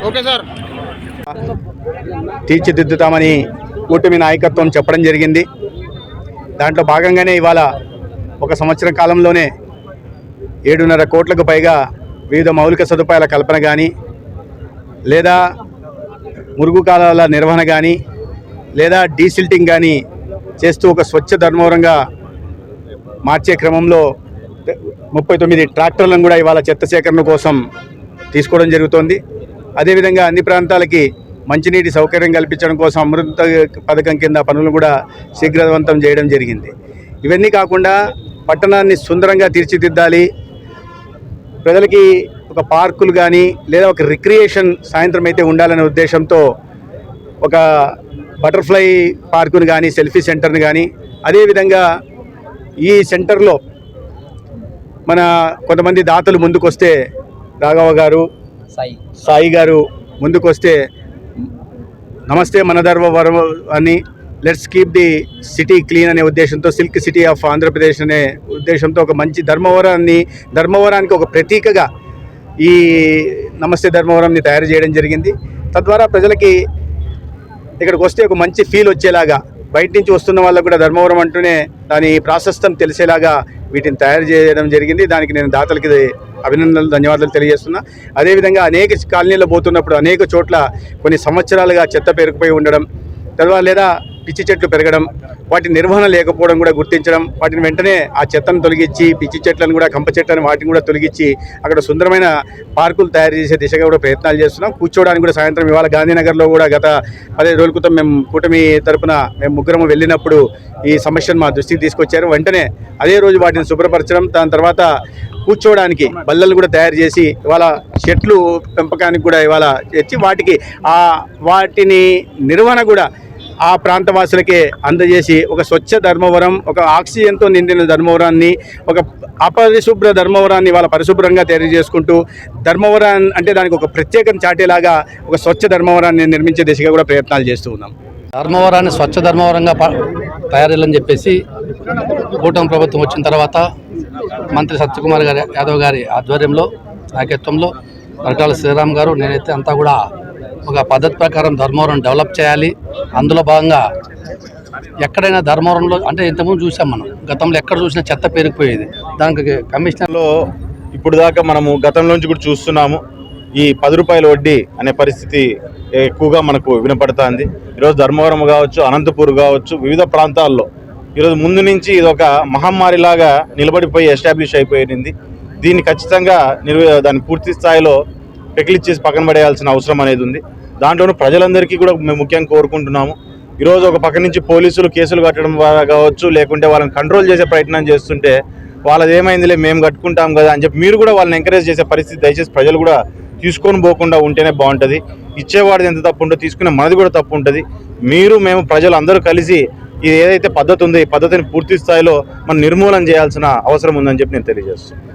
Okay sir. తీర్చిదిద్దుతామని కూటమి నాయకత్వం చెప్పడం జరిగింది. దాంట్లో భాగంగానే ఇవాళ ఒక సంవత్సరం కాలంలోనే 7.5 కోట్లకు పైగా వివిధ మౌలిక సదుపాయాల కల్పన కానీ, లేదా మురుగు కాలాల నిర్వహణ కానీ, లేదా డీసిల్టింగ్ కానీ చేస్తూ ఒక స్వచ్ఛ ధర్మవరంగా మార్చే క్రమంలో 39 ట్రాక్టర్లను కూడా ఇవాళ చెత్త సేకరణ కోసం తీసుకోవడం జరుగుతోంది. అదేవిధంగా అన్ని ప్రాంతాలకి మంచినీటి సౌకర్యం కల్పించడం కోసం అమృత పథకం కింద పనులు కూడా శీఘ్రవంతం చేయడం జరిగింది. ఇవన్నీ కాకుండా పట్టణాన్ని సుందరంగా తీర్చిదిద్దాలి, ప్రజలకి ఒక పార్కులు కానీ లేదా ఒక రిక్రియేషన్ సాయంత్రం అయితే ఉండాలనే ఉద్దేశంతో ఒక బటర్ఫ్లై పార్కును కానీ, సెల్ఫీ సెంటర్ని కానీ, అదేవిధంగా ఈ సెంటర్లో మన కొంతమంది దాతలు ముందుకొస్తే, రాఘవ గారు, సాయి గారు ముందుకొస్తే నమస్తే మన ధర్మవరం అని, let's keep the city clean అనే ఉద్దేశంతో, సిల్క్ సిటీ ఆఫ్ ఆంధ్రప్రదేశ్ అనే ఉద్దేశంతో ఒక మంచి ధర్మవరానికి ఒక ప్రతీకగా ఈ నమస్తే ధర్మవరంని తయారు చేయడం జరిగింది. తద్వారా ప్రజలకి ఇక్కడికి వస్తే ఒక మంచి ఫీల్ వచ్చేలాగా, బయట నుంచి వస్తున్న వాళ్ళకు కూడా ధర్మవరం అంటూనే దాని ప్రాశస్తం తెలిసేలాగా వీటిని తయారు చేయడం జరిగింది. దానికి నేను దాతలకి అభినందనలు, ధన్యవాదాలు తెలియజేస్తున్నా. అదేవిధంగా అనేక కాలనీలో పోతున్నప్పుడు అనేక చోట్ల కొన్ని సంవత్సరాలుగా చెత్త పేరుకుపోయి ఉండడం, తర్వాత లేదా పిచ్చి చెట్లు పెరగడం, వాటి నిర్వహణ లేకపోవడం కూడా గుర్తించడం, వాటిని వెంటనే ఆ చెత్తను తొలగించి పిచ్చి చెట్లను కూడా, కంప చెట్లను వాటిని కూడా తొలగించి అక్కడ సుందరమైన పార్కులు తయారు చేసే దిశగా కూడా ప్రయత్నాలు చేస్తున్నాం. కూర్చోవడానికి కూడా సాయంత్రం ఇవాళ గాంధీనగర్లో కూడా గత 15 రోజుల క్రితం మేము కూటమి తరపున మేము ముగ్గురము వెళ్ళినప్పుడు ఈ సమస్యను మా దృష్టికి తీసుకొచ్చారు. వెంటనే అదే రోజు వాటిని శుభ్రపరచడం, దాని తర్వాత కూర్చోవడానికి బల్లలు కూడా తయారు చేసి ఇవాళ చెట్లు పెంపకానికి కూడా ఇవాళ తెచ్చి వాటిని నిర్వహణ కూడా ఆ ప్రాంతవాసులకే అందజేసి ఒక స్వచ్ఛ ధర్మవరం, ఒక ఆక్సిజన్తో నిండిన ధర్మవరాన్ని, ఒక అపరిశుభ్ర ధర్మవరాన్ని వాళ్ళ పరిశుభ్రంగా తయారు చేసుకుంటూ ధర్మవరం అంటే దానికి ఒక ప్రత్యేకం చాటేలాగా ఒక స్వచ్ఛ ధర్మవరాన్ని నిర్మించే దిశగా కూడా ప్రయత్నాలు చేస్తూ ఉన్నాం. ధర్మవరాన్ని స్వచ్ఛ ధర్మవరంగా తయారీలని చెప్పేసి కూటమి ప్రభుత్వం వచ్చిన తర్వాత మంత్రి సత్యకుమార్ యాదవ్ గారి ఆధ్వర్యంలో, నాయకత్వంలో వర్గాల శ్రీరామ్ గారు, నేనైతే అంతా కూడా ఒక పద్ధతి ప్రకారం ధర్మవరం డెవలప్ చేయాలి. అందులో భాగంగా ఎక్కడైనా ధర్మవరంలో అంటే ఇంతకుముందు చూసాం మనం, గతంలో ఎక్కడ చూసినా చెత్త పేరుకుపోయేది. దానికి కమిషనర్లో ఇప్పుడు దాకా మనము గతంలోంచి కూడా చూస్తున్నాము. ఈ 10 రూపాయల వడ్డీ అనే పరిస్థితి ఎక్కువగా మనకు వినపడుతుంది. ఈరోజు ధర్మవరం కావచ్చు, అనంతపూర్ కావచ్చు, వివిధ ప్రాంతాల్లో ఈరోజు ముందు నుంచి ఇది ఒక మహమ్మారిలాగా నిలబడిపోయి ఎస్టాబ్లిష్ అయిపోయింది. దీన్ని ఖచ్చితంగా దాన్ని పూర్తి స్థాయిలో పెకిలిచ్చేసి పక్కన పడేయాల్సిన అవసరం అనేది ఉంది. దాంట్లోనూ ప్రజలందరికీ కూడా మేము ముఖ్యంగా కోరుకుంటున్నాము. ఈరోజు ఒక పక్క నుంచి పోలీసులు కేసులు కట్టడం ద్వారా కావచ్చు, లేకుంటే వాళ్ళని కంట్రోల్ చేసే ప్రయత్నం చేస్తుంటే వాళ్ళది ఏమైందిలే మేము కట్టుకుంటాం కదా అని చెప్పి మీరు కూడా వాళ్ళని ఎంకరేజ్ చేసే పరిస్థితి దయచేసి ప్రజలు కూడా తీసుకొని పోకుండా ఉంటేనే బాగుంటుంది. ఇచ్చేవాడిది ఎంత తప్పు ఉంటుందో తీసుకునే మనది కూడా తప్పు ఉంటుంది. మేము ప్రజలు అందరూ కలిసి ఇది ఏదైతే పద్ధతి ఉందో ఈ పద్ధతిని పూర్తి స్థాయిలో మనం నిర్మూలన చేయాల్సిన అవసరం ఉందని చెప్పి నేను తెలియజేస్తున్నాను.